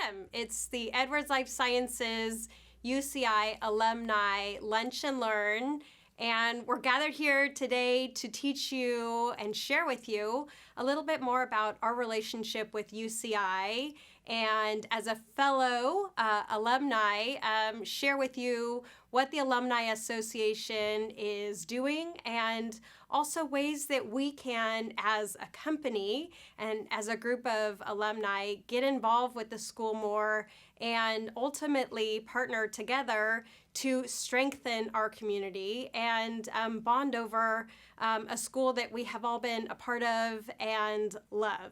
Tim. It's the Edwards Lifesciences UCI Alumni Lunch and Learn. And we're gathered here today to teach you and share with you a little bit more about our relationship with UCI. And as a fellow alumni, share with you what the Alumni Association is doing and also ways that we can, as a company and as a group of alumni, get involved with the school more and ultimately partner together to strengthen our community and bond over a school that we have all been a part of and love.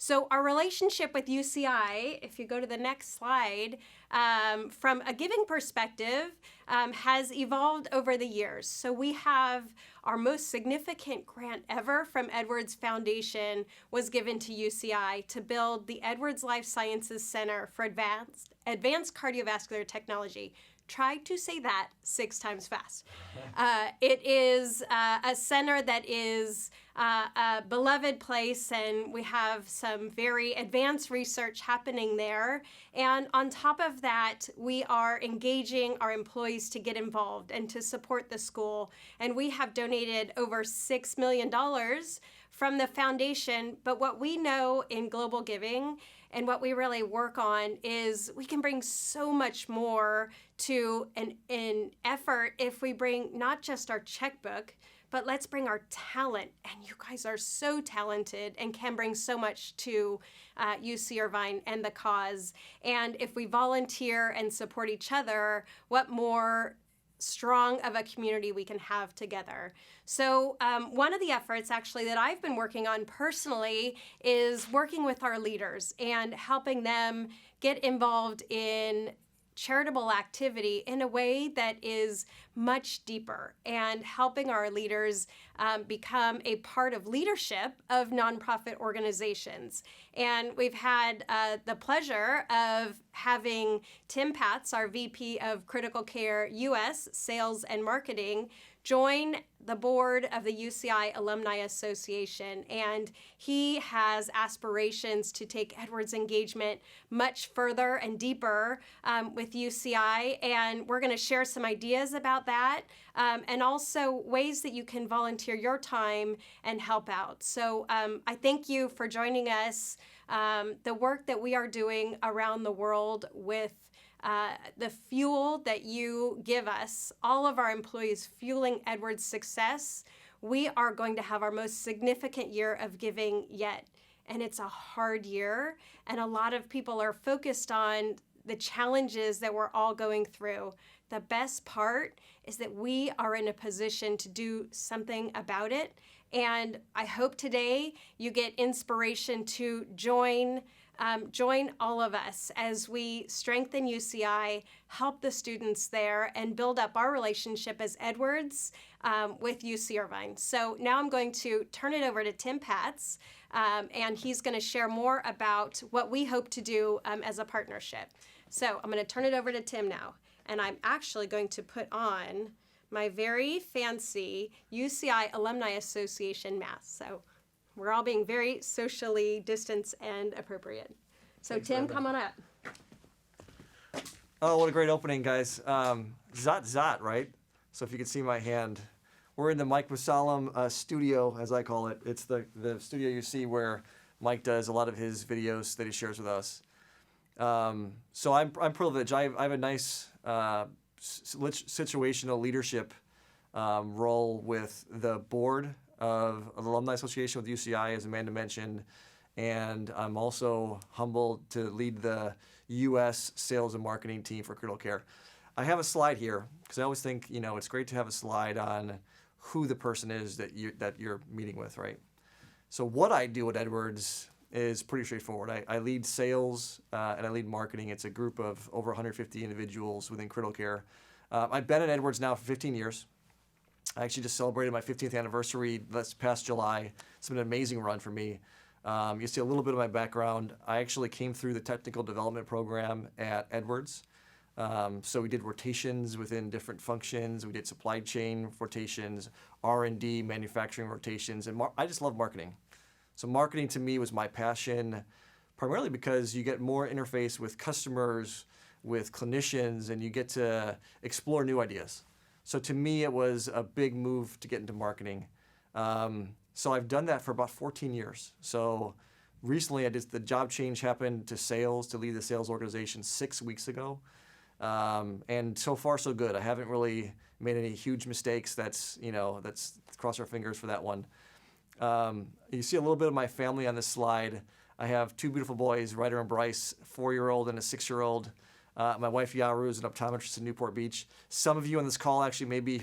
So our relationship with UCI, if you go to the next slide, from a giving perspective, has evolved over the years. So we have our most significant grant ever from Edwards Foundation was given to UCI to build the Edwards Life Sciences Center for Advanced Cardiovascular Technology. Try to say that 6 times fast. It is a center that is a beloved place, and we have some very advanced research happening there. And on top of that, we are engaging our employees to get involved and to support the school. And we have donated over $6 million from the foundation. But what we know in global giving and what we really work on is we can bring so much more to an effort if we bring not just our checkbook, but let's bring our talent. And you guys are so talented and can bring so much to UC Irvine and the cause. And if we volunteer and support each other, what more strong of a community we can have together. So one of the efforts actually that I've been working on personally is working with our leaders and helping them get involved in charitable activity in a way that is much deeper and helping our leaders become a part of leadership of nonprofit organizations. And we've had the pleasure of having Tim Patz, our VP of Critical Care US Sales and Marketing, join the board of the UCI Alumni Association. And he has aspirations to take Edwards engagement much further and deeper with UCI. And we're going to share some ideas about that and also ways that you can volunteer your time and help out. So I thank you for joining us. The work that we are doing around the world with the fuel that you give us, all of our employees fueling Edwards' success, we are going to have our most significant year of giving yet. And it's a hard year, and a lot of people are focused on the challenges that we're all going through. The best part is that we are in a position to do something about it. And I hope today you get inspiration to join all of us as we strengthen UCI, help the students there, and build up our relationship as Edwards with UC Irvine. So now I'm going to turn it over to Tim Patz, and he's going to share more about what we hope to do as a partnership. So I'm going to turn it over to Tim now, and I'm actually going to put on my very fancy UCI Alumni Association mask. So we're all being very socially distanced and appropriate. So thanks, Tim, come on up. Oh, what a great opening, guys. Zot, right? So if you can see my hand, we're in the Mike Musalem studio, as I call it. It's the studio you see where Mike does a lot of his videos that he shares with us. So I'm privileged. I have a nice situational leadership role with the board of the Alumni Association with UCI, as Amanda mentioned, and I'm also humbled to lead the U.S. sales and marketing team for Critical Care. I have a slide here because I always think it's great to have a slide on who the person is that you're meeting with, right? So what I do at Edwards is pretty straightforward. I lead sales and I lead marketing. It's a group of over 150 individuals within Critical Care. I've been at Edwards now for 15 years. I actually just celebrated my 15th anniversary this past July. It's been an amazing run for me. You see a little bit of my background. I actually came through the technical development program at Edwards. So we did rotations within different functions. We did supply chain rotations, R&D, manufacturing rotations, and I just love marketing. So marketing to me was my passion. primarily because you get more interface with customers, with clinicians, and you get to explore new ideas. So to me, it was a big move to get into marketing. So I've done that for about 14 years. So recently, the job change happened to sales, to lead the sales organization 6 weeks ago. And so far, so good. I haven't really made any huge mistakes. That's cross our fingers for that one. You see a little bit of my family on this slide. I have 2 beautiful boys, Ryder and Bryce, 4-year-old and a 6-year-old. My wife, Yaru, is an optometrist in Newport Beach. Some of you on this call actually may be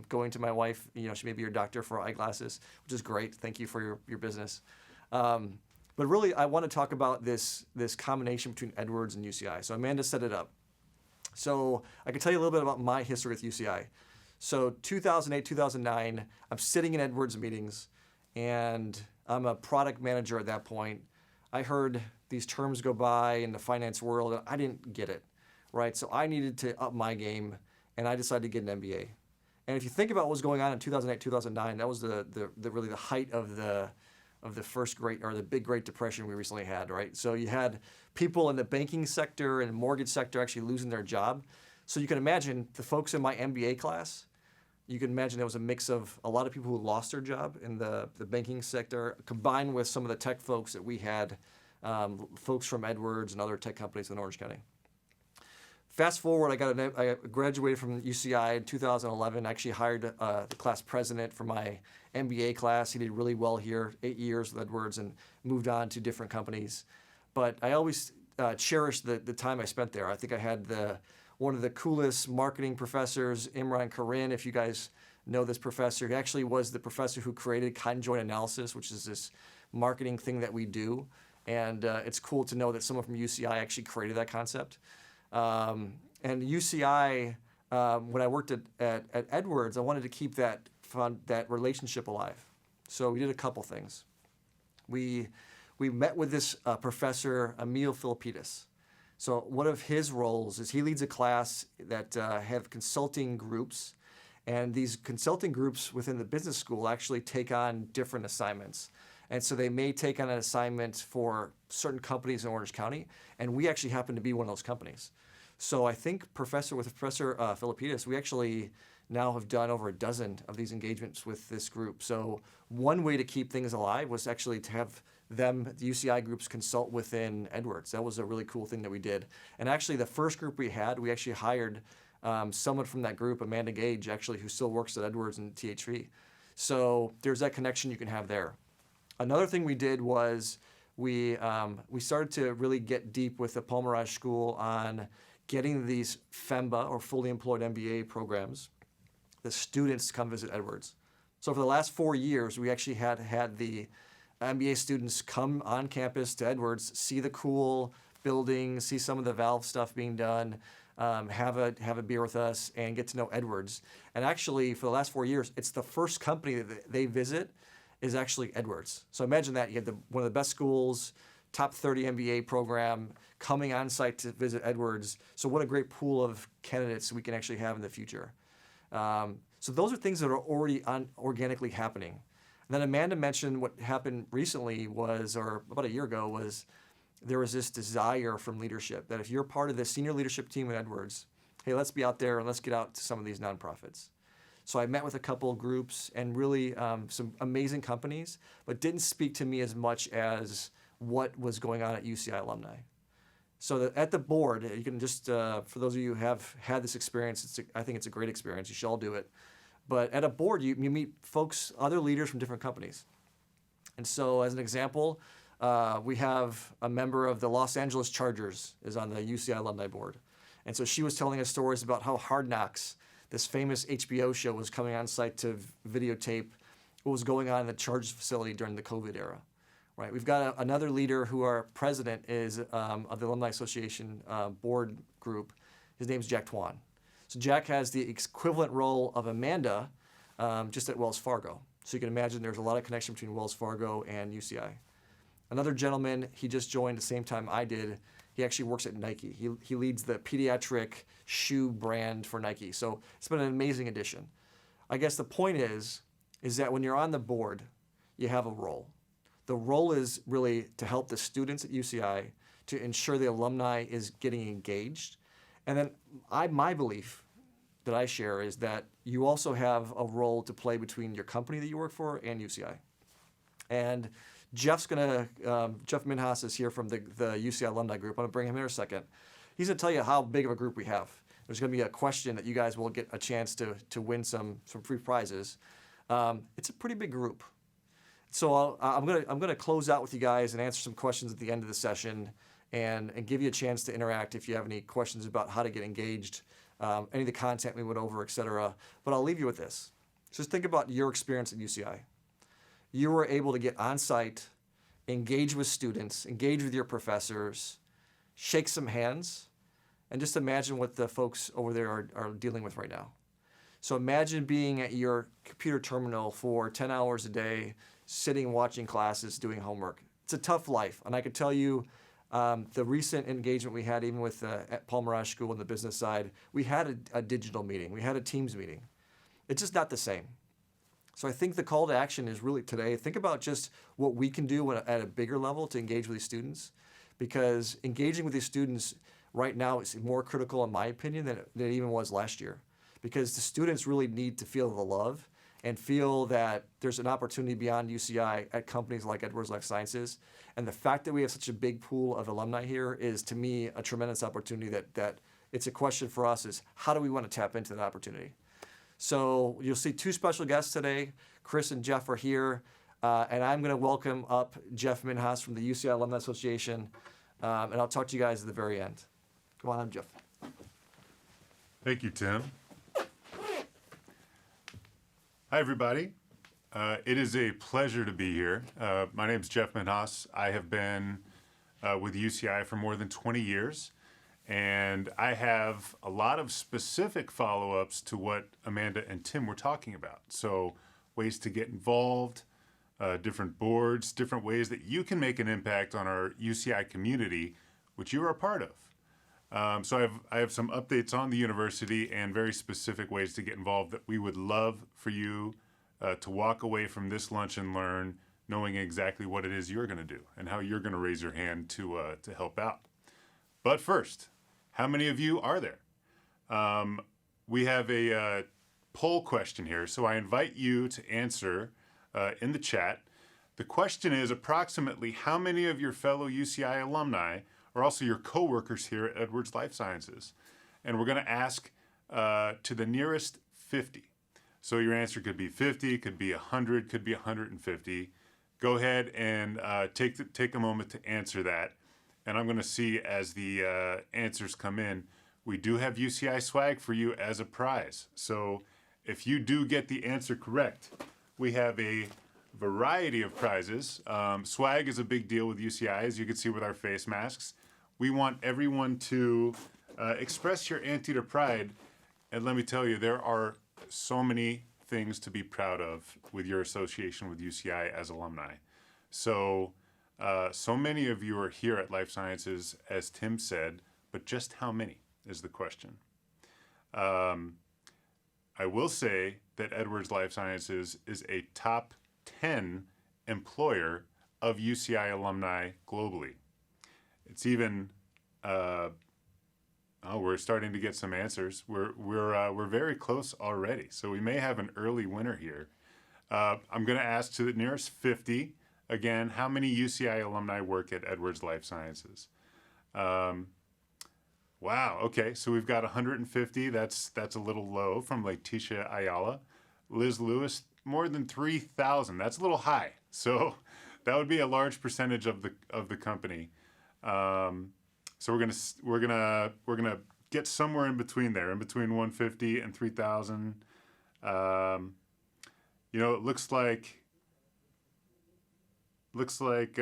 going to my wife. She may be your doctor for eyeglasses, which is great. Thank you for your business. But really, I want to talk about this combination between Edwards and UCI. So Amanda set it up. So I can tell you a little bit about my history with UCI. So 2008, 2009, I'm sitting in Edwards meetings, and I'm a product manager at that point. I heard these terms go by in the finance world, and I didn't get it, right? So I needed to up my game, and I decided to get an MBA. And if you think about what was going on in 2008, 2009, that was the really the height of the big Great Depression we recently had, right? So you had people in the banking sector and mortgage sector actually losing their job. So you can imagine the folks in my MBA class, you can imagine there was a mix of a lot of people who lost their job in the banking sector, combined with some of the tech folks that we had, folks from Edwards and other tech companies in Orange County. Fast forward, I graduated from UCI in 2011. I actually hired the class president for my MBA class. He did really well here, 8 years with Edwards, and moved on to different companies. But I always cherished the time I spent there. I think I had one of the coolest marketing professors, Imran Karin, if you guys know this professor. He actually was the professor who created conjoint analysis, which is this marketing thing that we do. And it's cool to know that someone from UCI actually created that concept. And UCI, when I worked at Edwards, I wanted to keep that relationship alive. So we did a couple things. We met with this professor, Emil Philippidis. So one of his roles is he leads a class that have consulting groups, and these consulting groups within the business school actually take on different assignments. And so they may take on an assignment for certain companies in Orange County, and we actually happen to be one of those companies. So I think with Professor Philippidis, we actually now have done over a dozen of these engagements with this group. So one way to keep things alive was actually to have the UCI groups consult within Edwards. That was a really cool thing that we did. And actually the first group we actually hired someone from that group, Amanda Gage, actually, who still works at Edwards and THV. So there's that connection you can have there. Another thing we did was we started to really get deep with the Paul Mirage School on getting these FEMBA, or fully employed MBA programs, the students to come visit Edwards. So for the last 4 years, we actually had the MBA students come on campus to Edwards, see the cool building, see some of the valve stuff being done, have a beer with us, and get to know Edwards. And actually, for the last 4 years, it's the first company that they visit is actually Edwards. So imagine that. You had one of the best schools, top 30 MBA program, coming on site to visit Edwards. So what a great pool of candidates we can actually have in the future. So those are things that are already organically happening. And then Amanda mentioned what happened recently or about a year ago, there was this desire from leadership that if you're part of the senior leadership team at Edwards, hey, let's be out there and let's get out to some of these nonprofits. So I met with a couple of groups and really some amazing companies, but didn't speak to me as much as what was going on at UCI Alumni. So at the board, you can just, for those of you who have had this experience, I think it's a great experience. You should all do it. But at a board, you meet folks, other leaders from different companies. And so as an example, we have a member of the Los Angeles Chargers is on the UCI Alumni board. And so she was telling us stories about how Hard Knocks, this famous HBO show, was coming on site to videotape what was going on in the Chargers facility during the COVID era. Right. We've got another leader who our president is of the Alumni Association board group. His name's Jack Twan. So Jack has the equivalent role of Amanda just at Wells Fargo. So you can imagine there's a lot of connection between Wells Fargo and UCI. Another gentleman, he just joined the same time I did. He actually works at Nike. He leads the pediatric shoe brand for Nike. So it's been an amazing addition. I guess the point is that when you're on the board, you have a role. The role is really to help the students at UCI to ensure the alumni is getting engaged. And then my belief that I share is that you also have a role to play between your company that you work for and UCI. And Jeff Minhas is here from the UCI Alumni Group. I'm going to bring him in a second. He's going to tell you how big of a group we have. There's going to be a question that you guys will get a chance to win some free prizes. It's a pretty big group. So I'm gonna close out with you guys and answer some questions at the end of the session, and give you a chance to interact if you have any questions about how to get engaged, any of the content we went over, etc. But I'll leave you with this. Just think about your experience at UCI. You were able to get on site, engage with students, engage with your professors, shake some hands, and just imagine what the folks over there are dealing with right now. So imagine being at your computer terminal for 10 hours a day, sitting, watching classes, doing homework. It's a tough life. And I could tell you the recent engagement we had, even with at Paul Mirage School on the business side, we had a digital meeting. We had a Teams meeting. It's just not the same. So I think the call to action is really today, think about just what we can do at a bigger level to engage with these students, because engaging with these students right now is more critical, in my opinion, than it even was last year. Because the students really need to feel the love and feel that there's an opportunity beyond UCI at companies like Edwards Lifesciences. And the fact that we have such a big pool of alumni here is, to me, a tremendous opportunity that it's a question for us is, how do we want to tap into that opportunity? So you'll see two special guests today. Chris and Jeff are here. And I'm going to welcome up Jeff Minhas from the UCI Alumni Association. And I'll talk to you guys at the very end. Come on, I'm Jeff. Thank you, Tim. Hi, everybody. It is a pleasure to be here. My name is Jeff Minhas. I have been with UCI for more than 20 years, and I have a lot of specific follow-ups to what Amanda and Tim were talking about. So ways to get involved, different boards, different ways that you can make an impact on our UCI community, which you are a part of. So I have some updates on the university and very specific ways to get involved that we would love for you to walk away from this lunch and learn, knowing exactly what it is you're going to do and how you're going to raise your hand to help out. But first, how many of you are there? We have a poll question here, so I invite you to answer in the chat. The question is approximately how many of your fellow UCI alumni are also your coworkers here at Edwards Lifesciences? And we're going to ask to the nearest 50. So your answer could be 50, could be 100, could be 150. Go ahead and take a moment to answer that. And I'm going to see as the answers come in, we do have UCI swag for you as a prize. So if you do get the answer correct, we have a variety of prizes. Swag is a big deal with UCI, as you can see with our face masks. We want everyone to express your anteater pride. And let me tell you, there are so many things to be proud of with your association with UCI as alumni. So, so many of you are here at Life Sciences, as Tim said, but just how many is the question. I will say that Edwards Life Sciences is a top 10 employer of UCI alumni globally. It's even, we're starting to get some answers. We're very close already, so we may have an early winner here. I'm going to ask to the nearest 50 again. How many UCI alumni work at Edwards Life Sciences? Wow. Okay, so we've got 150. That's a little low from Leticia Ayala. Liz Lewis, more than 3,000. That's a little high. So that would be a large percentage of the company. So we're gonna get somewhere in between there, in between 150 and 3,000. It looks like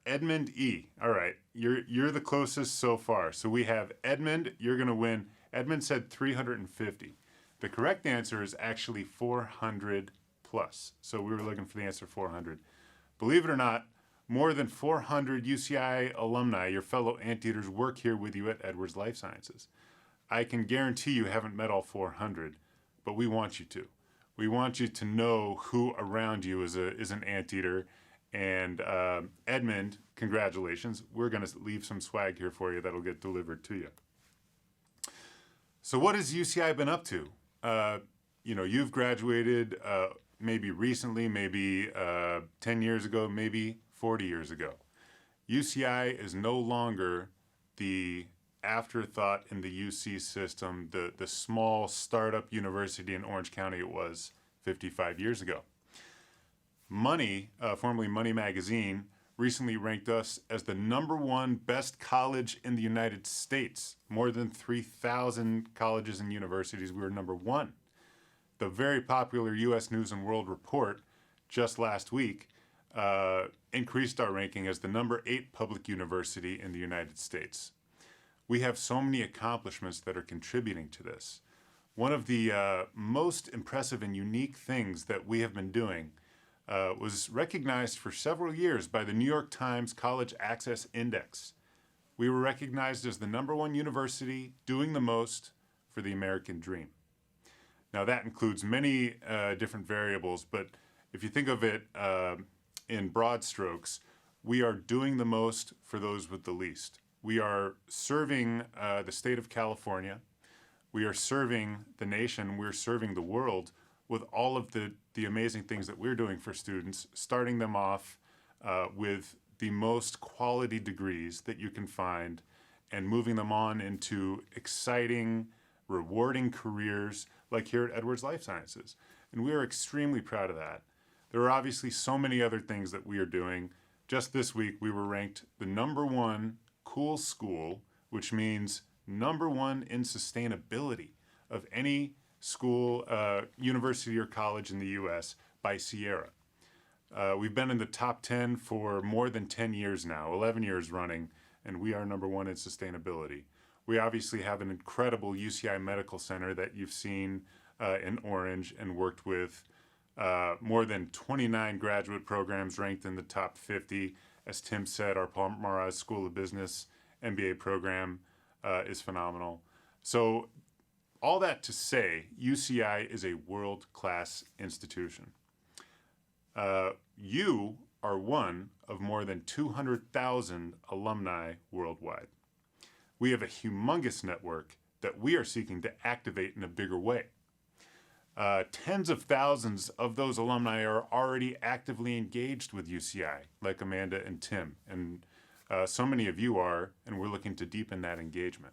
Edmund E. All right, you're the closest so far. So we have Edmund. You're gonna win. Edmund said 350. The correct answer is actually 400 plus. So we were looking for the answer 400. Believe it or not, more than 400 UCI alumni, your fellow anteaters, work here with you at Edwards Life Sciences. I can guarantee you haven't met all 400, but we want you to. We want you to know who around you is an anteater And Edmund, congratulations. We're going to leave some swag here for you that'll get delivered to you. So what has UCI been up to? You've graduated maybe recently, maybe 10 years ago, maybe 40 years ago. UCI is no longer the afterthought in the UC system, the small startup university in Orange County it was 55 years ago. Money, formerly Money Magazine, recently ranked us as the #1 best college in the United States. More than 3,000 colleges and universities, we were #1. The very popular U.S. News and World Report just last week increased our ranking as the #8 public university in the United States. We have so many accomplishments that are contributing to this. One of the most impressive and unique things that we have been doing was recognized for several years by the New York Times College Access Index. We were recognized as the #1 university doing the most for the American dream. Now that includes many different variables, but if you think of it in broad strokes, we are doing the most for those with the least. We are serving the state of California. We are serving the nation. We're serving the world with all of the amazing things that we're doing for students, starting them off with the most quality degrees that you can find and moving them on into exciting, rewarding careers like here at Edwards Lifesciences. And we are extremely proud of that. There are obviously so many other things that we are doing. Just this week, we were ranked the #1 cool school, which means #1 in sustainability of any school, university, or college in the U.S. by Sierra. We've been in the top 10 for more than 10 years now, 11 years running, and we are #1 in sustainability. We obviously have an incredible UCI Medical Center that you've seen in Orange and worked with. More than 29 graduate programs ranked in the top 50. As Tim said, our Palmaraz School of Business MBA program is phenomenal. So all that to say, UCI is a world-class institution. You are one of more than 200,000 alumni worldwide. We have a humongous network that we are seeking to activate in a bigger way. Tens of thousands of those alumni are already actively engaged with UCI, like Amanda and Tim, and so many of you are, and we're looking to deepen that engagement.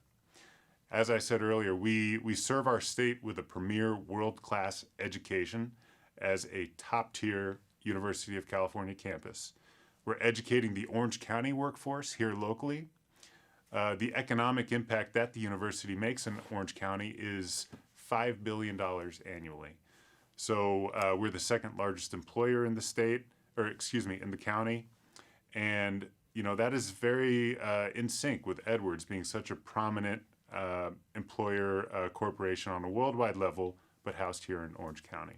As I said earlier, we serve our state with a premier world-class education as a top-tier University of California campus. We're educating the Orange County workforce here locally. The economic impact that the university makes in Orange County is $5 billion annually. So we're the second largest employer in the state, in the county. And, that is very in sync with Edwards being such a prominent employer corporation on a worldwide level, but housed here in Orange County.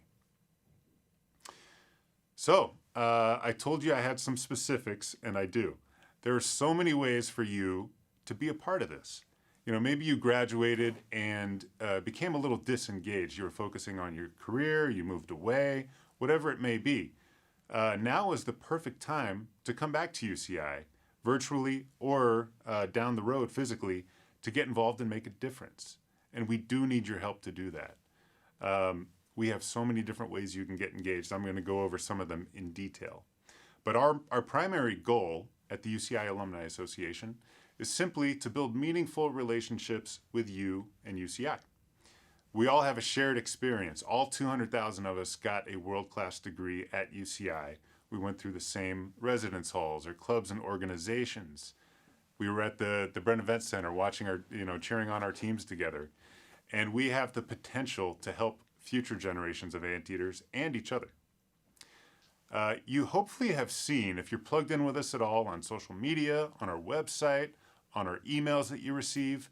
So I told you I had some specifics, and I do. There are so many ways for you to be a part of this. Maybe you graduated and became a little disengaged. You were focusing on your career, you moved away, whatever it may be. Now is the perfect time to come back to UCI, virtually or down the road physically, to get involved and make a difference. And we do need your help to do that. We have so many different ways you can get engaged. I'm going to go over some of them in detail. But our primary goal at the UCI Alumni Association is simply to build meaningful relationships with you and UCI. We all have a shared experience. All 200,000 of us got a world-class degree at UCI. We went through the same residence halls or clubs and organizations. We were at the Brent Event Center watching cheering on our teams together. And we have the potential to help future generations of anteaters and each other. You hopefully have seen, if you're plugged in with us at all on social media, on our website, on our emails that you receive,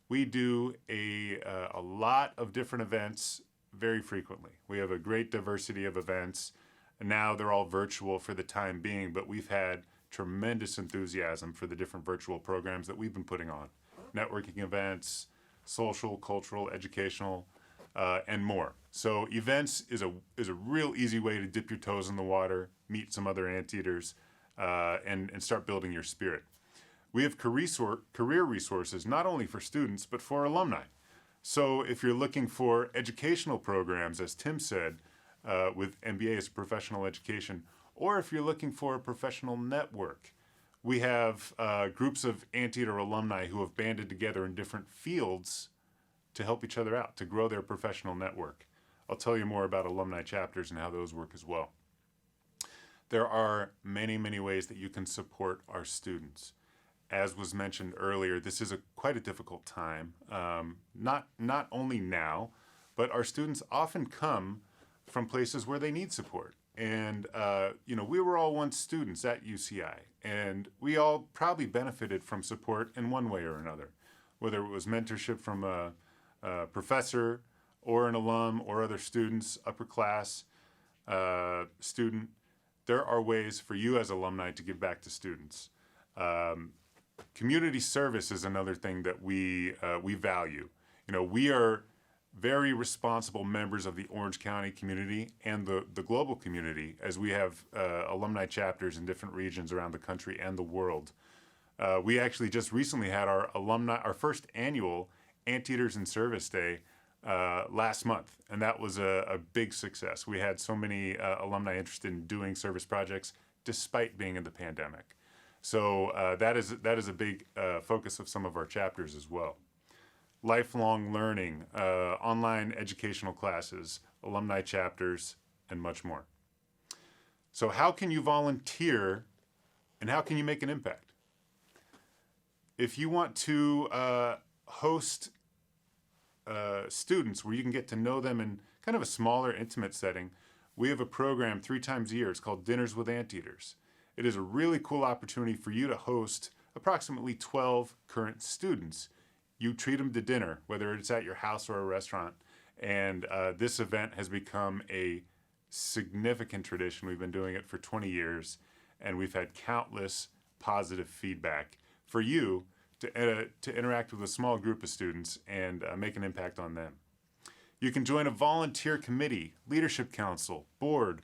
we do a lot of different events very frequently. We have a great diversity of events, and now they're all virtual for the time being, but we've had tremendous enthusiasm for the different virtual programs that we've been putting on. Networking events, social, cultural, educational, and more. So events is a real easy way to dip your toes in the water, meet some other anteaters, and start building your spirit. We have career resources not only for students but for alumni. So if you're looking for educational programs, as Tim said, with MBA as professional education, or if you're looking for a professional network, we have groups of Anteater alumni who have banded together in different fields to help each other out, to grow their professional network. I'll tell you more about alumni chapters and how those work as well. There are many, many ways that you can support our students. As was mentioned earlier, this is quite a difficult time, not only now, but our students often come from places where they need support. And, we were all once students at UCI, and we all probably benefited from support in one way or another, whether it was mentorship from a professor or an alum or other students, upper class student. There are ways for you as alumni to give back to students. Community service is another thing that we value. We are very responsible members of the Orange County community and the global community, as we have alumni chapters in different regions around the country and the world. We actually just recently had our first annual Anteaters in Service Day last month, and that was a big success. We had so many alumni interested in doing service projects despite being in the pandemic. So that is a big focus of some of our chapters as well. Lifelong learning, online educational classes, alumni chapters, and much more. So how can you volunteer and how can you make an impact? If you want to host students where you can get to know them in kind of a smaller, intimate setting, we have a program 3 times a year. It's called Dinners with Anteaters. It is a really cool opportunity for you to host approximately 12 current students. You treat them to dinner, whether it's at your house or a restaurant. And this event has become a significant tradition. We've been doing it for 20 years, and we've had countless positive feedback for you to interact with a small group of students and make an impact on them. You can join a volunteer committee, leadership council, board.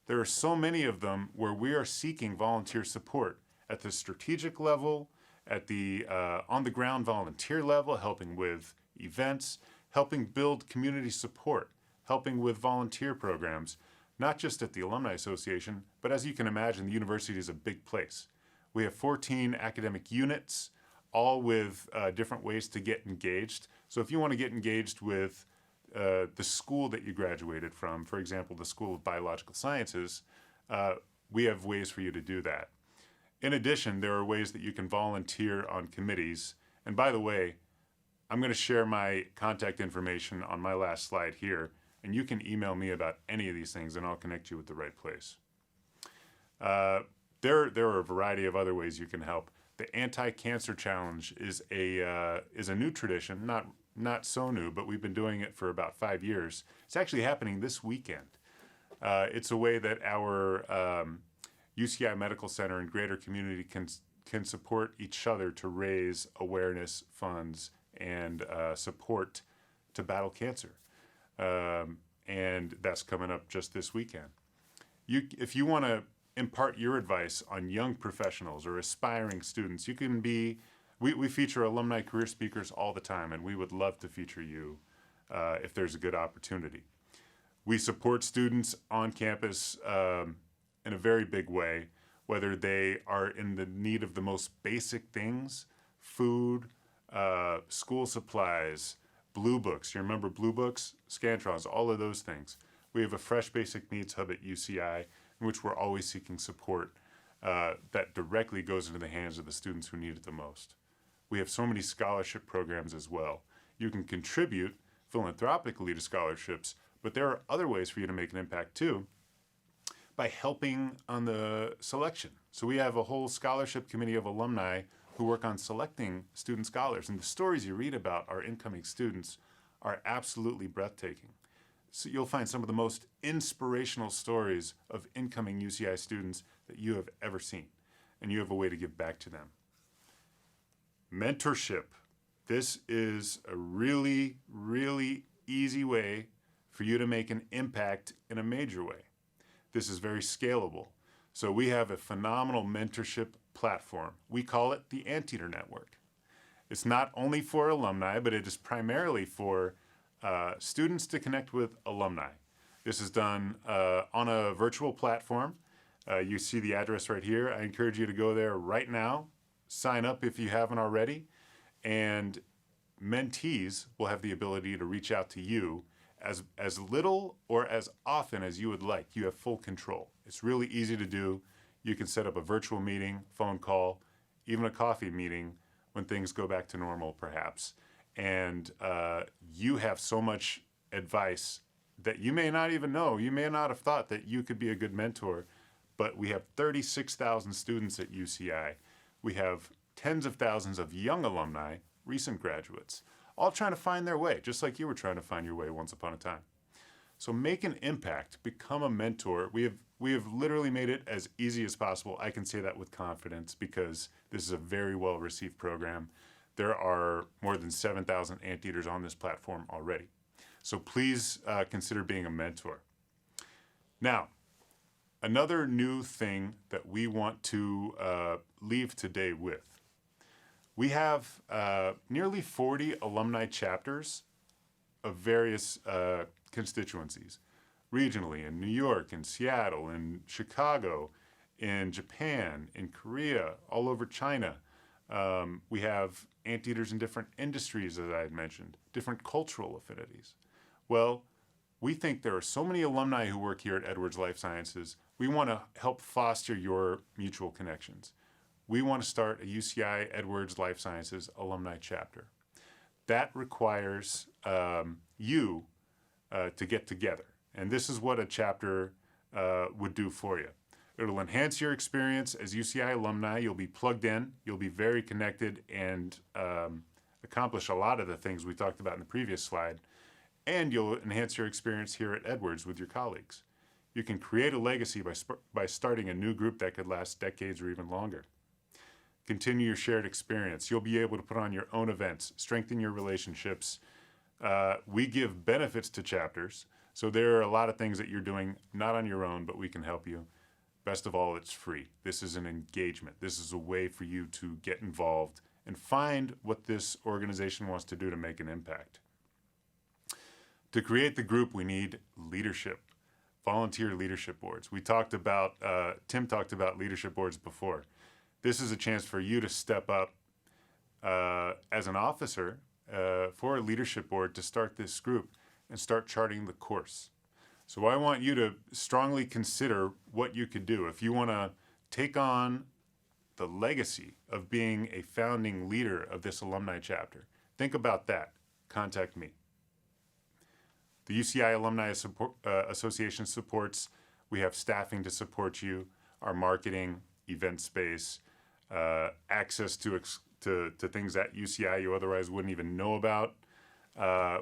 There are so many of them where we are seeking volunteer support at the strategic level, at the on-the-ground volunteer level, helping with events, helping build community support, helping with volunteer programs, not just at the Alumni Association, but as you can imagine, the university is a big place. We have 14 academic units, all with different ways to get engaged. So if you want to get engaged with the school that you graduated from, for example, the School of Biological Sciences, we have ways for you to do that. In addition, there are ways that you can volunteer on committees. And by the way, I'm going to share my contact information on my last slide here, and you can email me about any of these things, and I'll connect you with the right place. There are a variety of other ways you can help. The Anti-Cancer Challenge is a new tradition, not so new, but we've been doing it for about 5 years. It's actually happening this weekend. It's a way that our UCI Medical Center and greater community can support each other to raise awareness, funds, and support to battle cancer. And that's coming up just this weekend. If you want to impart your advice on young professionals or aspiring students, you can be, we feature alumni career speakers all the time, and we would love to feature you if there's a good opportunity. We support students on campus in a very big way, whether they are in the need of the most basic things, food, school supplies, Blue Books. You remember Blue Books? Scantrons, all of those things. We have a Fresh Basic Needs Hub at UCI, in which we're always seeking support that directly goes into the hands of the students who need it the most. We have so many scholarship programs as well. You can contribute philanthropically to scholarships, but there are other ways for you to make an impact too, by helping on the selection. So we have a whole scholarship committee of alumni who work on selecting student scholars. And the stories you read about our incoming students are absolutely breathtaking. So you'll find some of the most inspirational stories of incoming UCI students that you have ever seen. And you have a way to give back to them. Mentorship. This is a really, really easy way for you to make an impact in a major way. This is very scalable. So we have a phenomenal mentorship platform. We call it the Anteater Network. It's not only for alumni, but it is primarily for students to connect with alumni. This is done on a virtual platform. You see the address right here. I encourage you to go there right now. Sign up if you haven't already. And mentees will have the ability to reach out to you as little or as often as you would like. You have full control. It's really easy to do. You can set up a virtual meeting, phone call, even a coffee meeting when things go back to normal, perhaps. And you have so much advice that you may not even know. You may not have thought that you could be a good mentor, but we have 36,000 students at UCI. We have tens of thousands of young alumni, recent graduates, all trying to find their way, just like you were trying to find your way once upon a time. So make an impact, become a mentor. We have literally made it as easy as possible. I can say that with confidence because this is a very well-received program. There are more than 7,000 Anteaters on this platform already. So please consider being a mentor. Now, another new thing that we want to leave today with. We have nearly 40 alumni chapters of various constituencies, regionally in New York, in Seattle, in Chicago, in Japan, in Korea, all over China. We have Anteaters in different industries, as I had mentioned, different cultural affinities. Well, we think there are so many alumni who work here at Edwards Lifesciences. We want to help foster your mutual connections. We want to start a UCI Edwards Lifesciences alumni chapter. That requires you to get together. And this is what a chapter would do for you. It'll enhance your experience as UCI alumni. You'll be plugged in. You'll be very connected and accomplish a lot of the things we talked about in the previous slide. And you'll enhance your experience here at Edwards with your colleagues. You can create a legacy by starting a new group that could last decades or even longer. Continue your shared experience. You'll be able to put on your own events, strengthen your relationships. We give benefits to chapters. So there are a lot of things that you're doing not on your own, but we can help you. Best of all, it's free. This is an engagement. This is a way for you to get involved and find what this organization wants to do to make an impact. To create the group, we need leadership, volunteer leadership boards. We talked about, Tim talked about leadership boards before. This is a chance for you to step up as an officer for a leadership board to start this group and start charting the course. So I want you to strongly consider what you could do. If you want to take on the legacy of being a founding leader of this alumni chapter, think about that. Contact me. The UCI Alumni Association supports. We have staffing to support you, our marketing, event space, access to things at UCI you otherwise wouldn't even know about.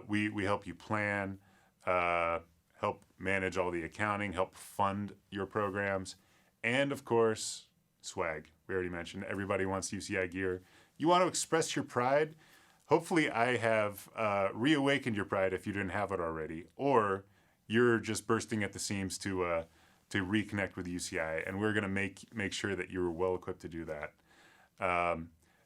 We help you plan, help manage all the accounting, help fund your programs, and of course, swag. We already mentioned everybody wants UCI gear. You want to express your pride? Hopefully I have reawakened your pride if you didn't have it already, or you're just bursting at the seams to reconnect with UCI, and we're going to make sure that you're well equipped to do that.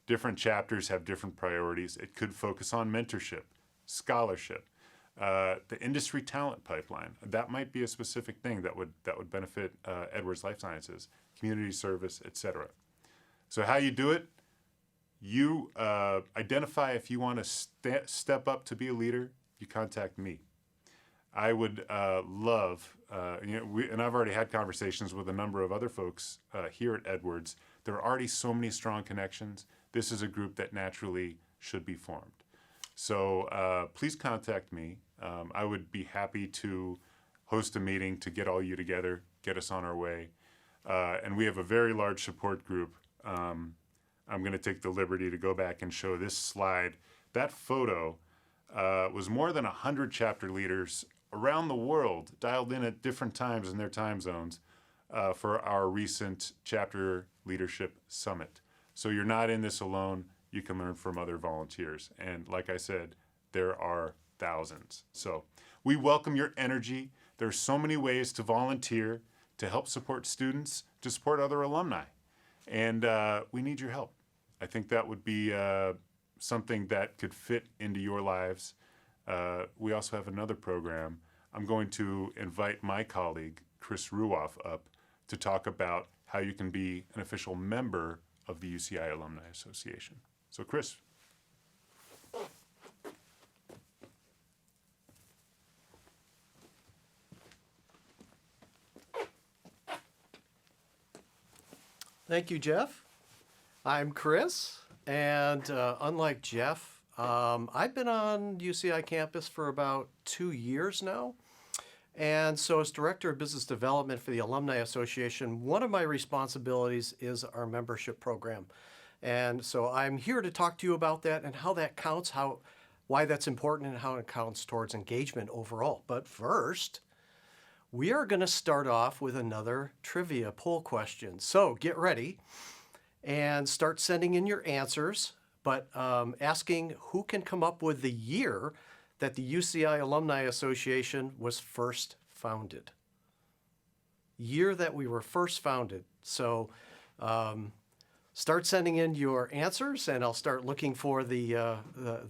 Different chapters have different priorities. It could focus on mentorship, scholarship, the industry talent pipeline. That might be a specific thing that would benefit Edwards Lifesciences, community service, etc. So how you do it? You identify if you want to step up to be a leader. You contact me. I would love, and I've already had conversations with a number of other folks here at Edwards. There are already so many strong connections. This is a group that naturally should be formed. So please contact me. I would be happy to host a meeting to get all you together, get us on our way. And we have a very large support group. I'm going to take the liberty to go back and show this slide. That photo was more than 100 chapter leaders around the world dialed in at different times in their time zones for our recent chapter leadership summit. So you're not in this alone. You can learn from other volunteers. And like I said, there are thousands. So we welcome your energy. There's so many ways to volunteer, to help support students, to support other alumni. And we need your help. I think that would be something that could fit into your lives. We also have another program. I'm going to invite my colleague, Chris Ruoff, up to talk about how you can be an official member of the UCI Alumni Association. So, Chris. Thank you, Jeff. I'm Chris, and unlike Jeff, I've been on UCI campus for about 2 years now. And so as Director of Business Development for the Alumni Association, one of my responsibilities is our membership program. And so I'm here to talk to you about that and how that counts, why that's important, and how it counts towards engagement overall. But first, we are going to start off with another trivia poll question. So get ready and start sending in your answers, but asking who can come up with the year that the UCI Alumni Association was first founded. Year that we were first founded. So start sending in your answers, and I'll start looking for the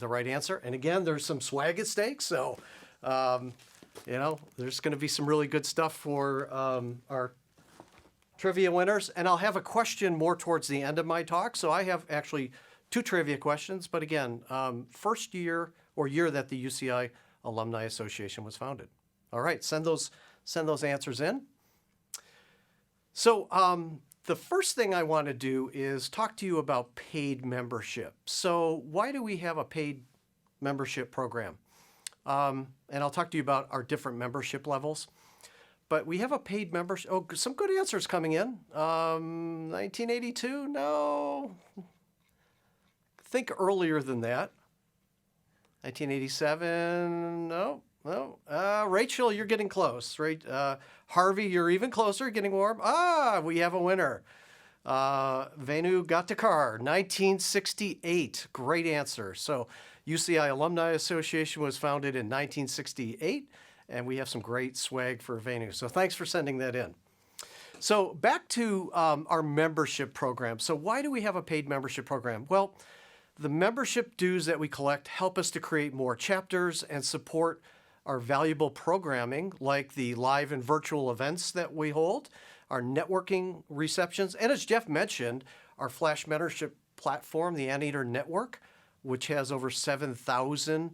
right answer. And again, there's some swag at stake, so there's going to be some really good stuff for our trivia winners. And I'll have a question more towards the end of my talk. So I have actually 2 trivia questions. But again, first year or year that the UCI Alumni Association was founded. All right, send those answers in. So the first thing I want to do is talk to you about paid membership. So why do we have a paid membership program? And I'll talk to you about our different membership levels. But we have a paid membership. Oh, some good answers coming in. 1982? No. Think earlier than that. 1987? No. Rachel, you're getting close. Right? Harvey, you're even closer, getting warm. We have a winner. Venu Gattakar, 1968. Great answer. So UCI Alumni Association was founded in 1968, and we have some great swag for Venu. So thanks for sending that in. So back to our membership program. So why do we have a paid membership program? Well, the membership dues that we collect help us to create more chapters and support our valuable programming, like the live and virtual events that we hold, our networking receptions, and as Jeff mentioned, our Flash Mentorship platform, the Anteater Network, which has over 7,000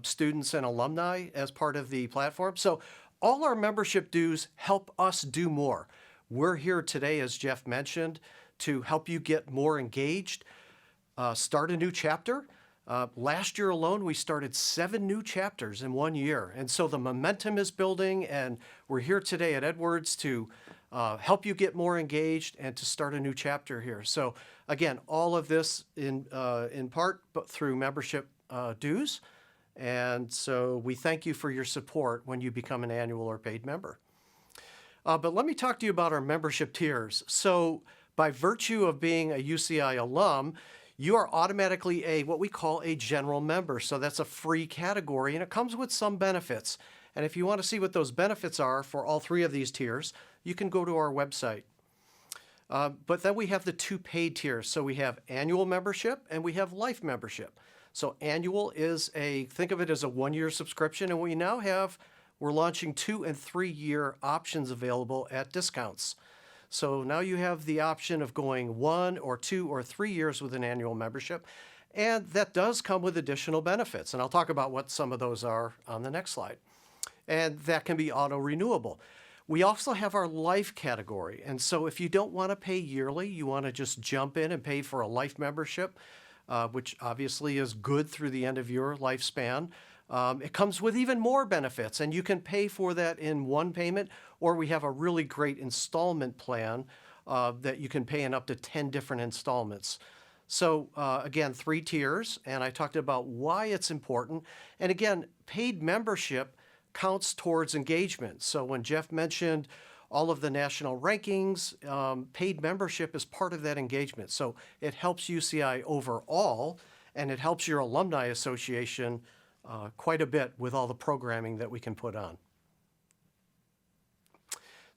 students and alumni as part of the platform. So all our membership dues help us do more. We're here today, as Jeff mentioned, to help you get more engaged, start a new chapter. Last year alone, we started 7 new chapters in 1 year. And so the momentum is building, and we're here today at Edwards to help you get more engaged and to start a new chapter here. So again, all of this in part but through membership dues. And so we thank you for your support when you become an annual or paid member. But let me talk to you about our membership tiers. So by virtue of being a UCI alum, you are automatically what we call a general member. So that's a free category, and it comes with some benefits. And if you want to see what those benefits are for all 3 of these tiers, you can go to our website. But then we have the 2 paid tiers. So we have annual membership and we have life membership. So annual is think of it as a 1-year subscription, and we're launching 2- and 3-year options available at discounts. So now you have the option of going 1 or 2 or 3 years with an annual membership, and that does come with additional benefits. And I'll talk about what some of those are on the next slide. And that can be auto-renewable. We also have our life category. And so if you don't want to pay yearly, you want to just jump in and pay for a life membership, which obviously is good through the end of your lifespan. It comes with even more benefits, and you can pay for that in one payment, or we have a really great installment plan that you can pay in up to 10 different installments. So again, 3 tiers, and I talked about why it's important. And again, paid membership counts towards engagement. So when Jeff mentioned all of the national rankings, paid membership is part of that engagement. So it helps UCI overall, and it helps your alumni association quite a bit with all the programming that we can put on.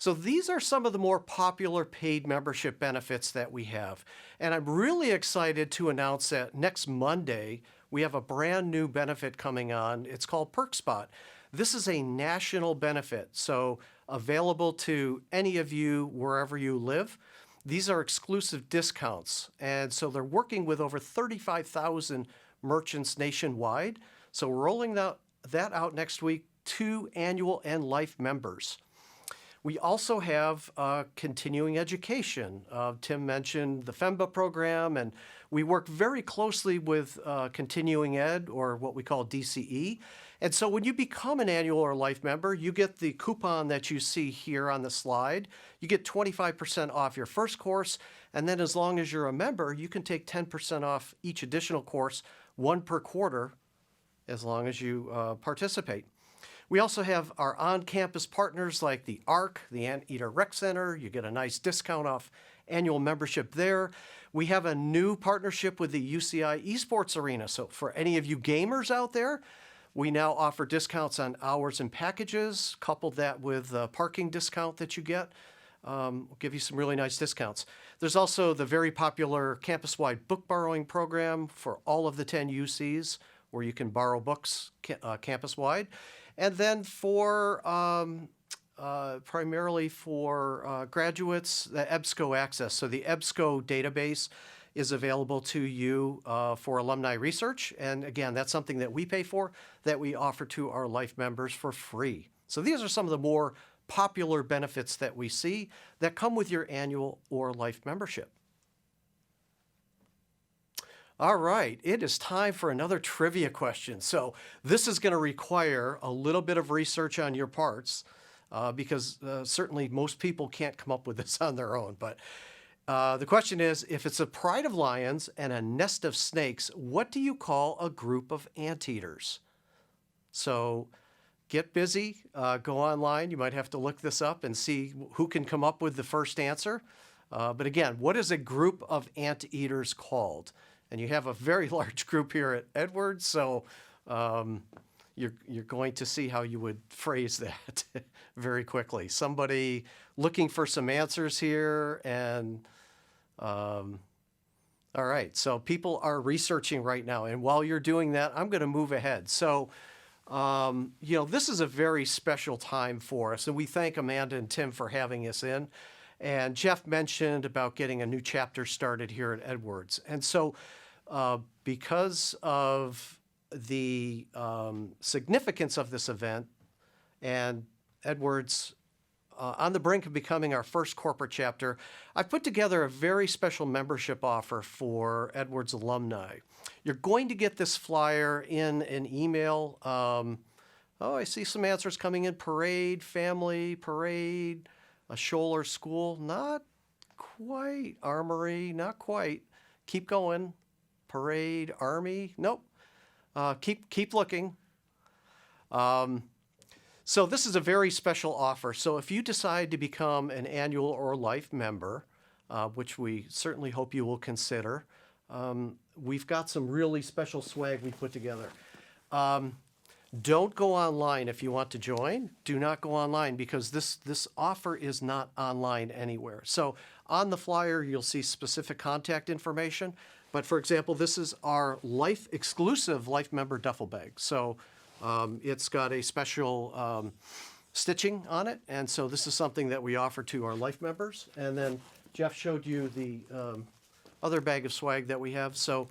So these are some of the more popular paid membership benefits that we have. And I'm really excited to announce that next Monday, we have a brand new benefit coming on. It's called PerkSpot. This is a national benefit, so available to any of you wherever you live. These are exclusive discounts, and so they're working with over 35,000 merchants nationwide. So we're rolling that out next week to annual and life members. We also have continuing education. Tim mentioned the FEMBA program, and we work very closely with continuing ed, or what we call DCE. And so when you become an annual or life member, you get the coupon that you see here on the slide. You get 25% off your first course, and then as long as you're a member, you can take 10% off each additional course, one per quarter, as long as you participate. We also have our on-campus partners like the ARC, the Anteater Rec Center. You get a nice discount off annual membership there. We have a new partnership with the UCI Esports Arena. So for any of you gamers out there, we now offer discounts on hours and packages. Couple that with the parking discount that you get. We'll give you some really nice discounts. There's also the very popular campus-wide book borrowing program for all of the 10 UCs, where you can borrow books campus-wide. And then for primarily for graduates, the EBSCO access. So the EBSCO database is available to you for alumni research. And again, that's something that we pay for, that we offer to our life members for free. So these are some of the more popular benefits that we see that come with your annual or life membership. All right, it is time for another trivia question. So this is going to require a little bit of research on your parts because certainly most people can't come up with this on their own. But the question is, if it's a pride of lions and a nest of snakes, what do you call a group of anteaters? So get busy, go online. You might have to look this up and see who can come up with the first answer. But again, what is a group of anteaters called? And you have a very large group here at Edwards, so you're going to see how you would phrase that very quickly. Somebody looking for some answers here, and all right, so people are researching right now, and while you're doing that, I'm going to move ahead. So, this is a very special time for us, and we thank Amanda and Tim for having us in. And Jeff mentioned about getting a new chapter started here at Edwards. And so because of the significance of this event and Edwards on the brink of becoming our first corporate chapter, I've put together a very special membership offer for Edwards alumni. You're going to get this flyer in an email. I see some answers coming in. Parade, family, parade, a Scholler school, not quite. Armory, not quite. Keep going. Parade, Army, nope. Keep looking. So this is a very special offer. So if you decide to become an annual or life member, which we certainly hope you will consider, we've got some really special swag we put together. Don't go online if you want to join. Do not go online because this offer is not online anywhere. So on the flyer, you'll see specific contact information. But for example, this is our exclusive life member duffel bag. So it's got a special stitching on it. And so this is something that we offer to our life members. And then Jeff showed you the other bag of swag that we have. So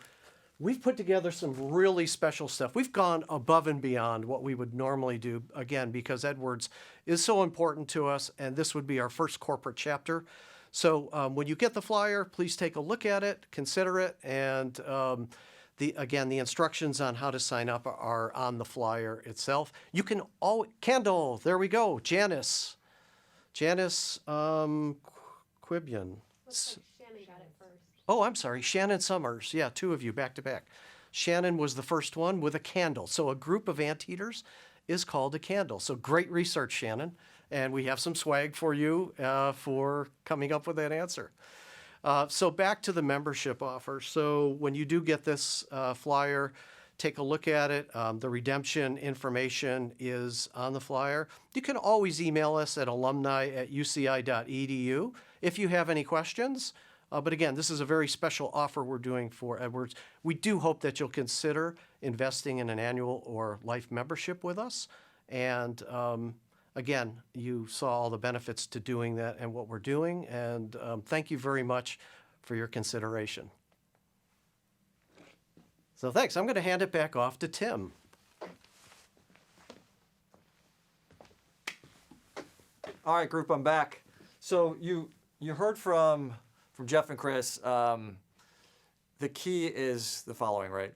we've put together some really special stuff. We've gone above and beyond what we would normally do, again, because Edwards is so important to us, and this would be our first corporate chapter. So when you get the flyer, please take a look at it, consider it, and the instructions on how to sign up are on the flyer itself. You can Kendall, there we go, Janice Quibian. Looks like Shannon got it first. Oh, I'm sorry, Shannon Summers. Yeah, two of you back to back. Shannon was the first one with a candle. So a group of anteaters is called a candle. So great research, Shannon. And we have some swag for you for coming up with that answer. So back to the membership offer. So when you do get this flyer, take a look at it. The redemption information is on the flyer. You can always email us at alumni@uci.edu if you have any questions. But again, this is a very special offer we're doing for Edwards. We do hope that you'll consider investing in an annual or life membership with us. And again, you saw all the benefits to doing that and what we're doing. And thank you very much for your consideration. So thanks. I'm going to hand it back off to Tim. All right, group, I'm back. So you heard from Jeff and Chris. The key is the following, right?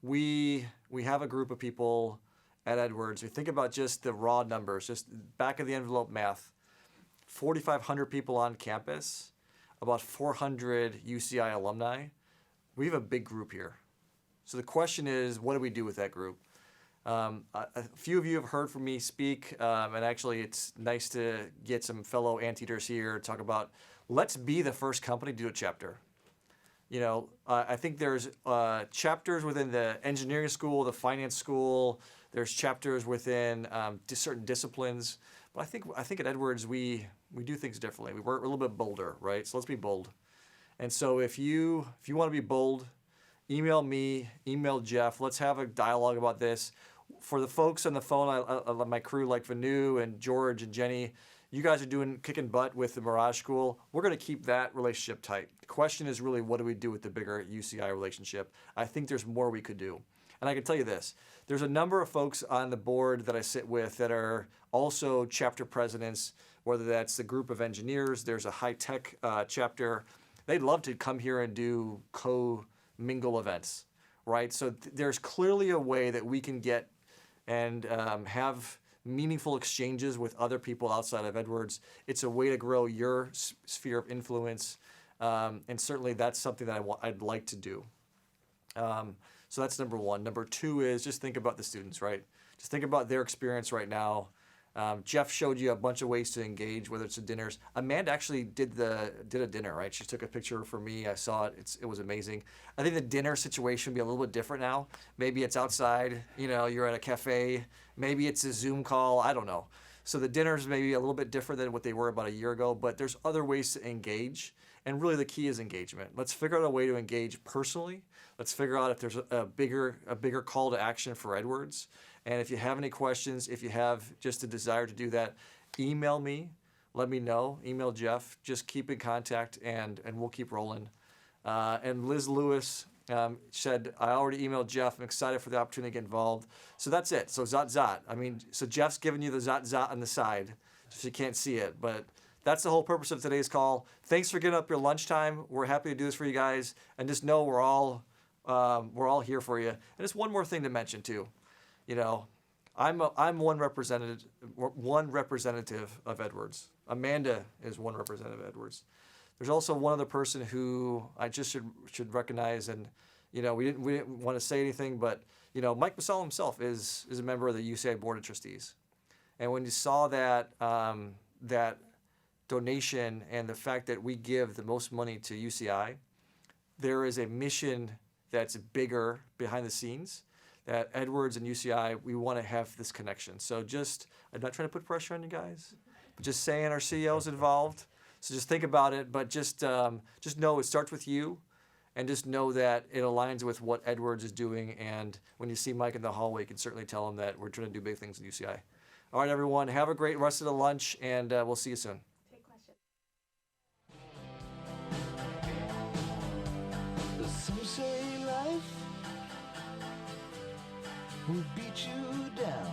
We have a group of people at Edwards. We think about just the raw numbers, just back of the envelope math. 4,500 people on campus, about 400 UCI alumni. We have a big group here. So the question is, what do we do with that group? A few of you have heard from me speak, and actually it's nice to get some fellow anteaters here to talk about, let's be the first company to do a chapter. You know, I think there's chapters within the engineering school, the finance school, there's chapters within certain disciplines, but I think at Edwards we do things differently. We're a little bit bolder, right? So let's be bold. And so if you want to be bold, email me, email Jeff. Let's have a dialogue about this. For the folks on the phone, I my crew like Vanu and George and Jenny, you guys are kicking butt with the Mirage School. We're going to keep that relationship tight. The question is really, what do we do with the bigger UCI relationship? I think there's more we could do. And I can tell you this, there's a number of folks on the board that I sit with that are also chapter presidents, whether that's the group of engineers, there's a high-tech chapter. They'd love to come here and do co-mingle events, right? So there's clearly a way that we can get and have meaningful exchanges with other people outside of Edwards. It's a way to grow your sphere of influence, and certainly that's something that I'd like to do. So that's number one. Number two is just think about the students, right? Just think about their experience right now. Jeff showed you a bunch of ways to engage, whether it's the dinners. Amanda actually did a dinner, right? She took a picture for me. I saw it. It was amazing. I think the dinner situation will be a little bit different now. Maybe it's outside. You know, you're at a cafe. Maybe it's a Zoom call. I don't know. So the dinners may be a little bit different than what they were about a year ago. But there's other ways to engage, and really the key is engagement. Let's figure out a way to engage personally. Let's figure out if there's a bigger call to action for Edwards. And if you have any questions, if you have just a desire to do that, email me, let me know, email Jeff, just keep in contact and we'll keep rolling. And Liz Lewis said, I already emailed Jeff, I'm excited for the opportunity to get involved. So that's it, so zot. I mean, so Jeff's giving you the zot on the side, so you can't see it, but that's the whole purpose of today's call. Thanks for giving up your lunchtime. We're happy to do this for you guys, and just know we're all here for you. And just one more thing to mention too. You know, I'm one representative of Edwards. Amanda is one representative of Edwards. There's also one other person who I just should recognize, and you know, we didn't want to say anything, but you know, Mike Masal himself is a member of the UCI Board of Trustees. And when you saw that that donation and the fact that we give the most money to UCI, there is a mission that's bigger behind the scenes. That Edwards and UCI, we want to have this connection. So just, I'm not trying to put pressure on you guys, but just saying our CEO's involved. So just think about it, but just know it starts with you, and just know that it aligns with what Edwards is doing. And when you see Mike in the hallway, you can certainly tell him that we're trying to do big things in UCI. All right, everyone, have a great rest of the lunch, and we'll see you soon. Take questions. Some say life will beat you down.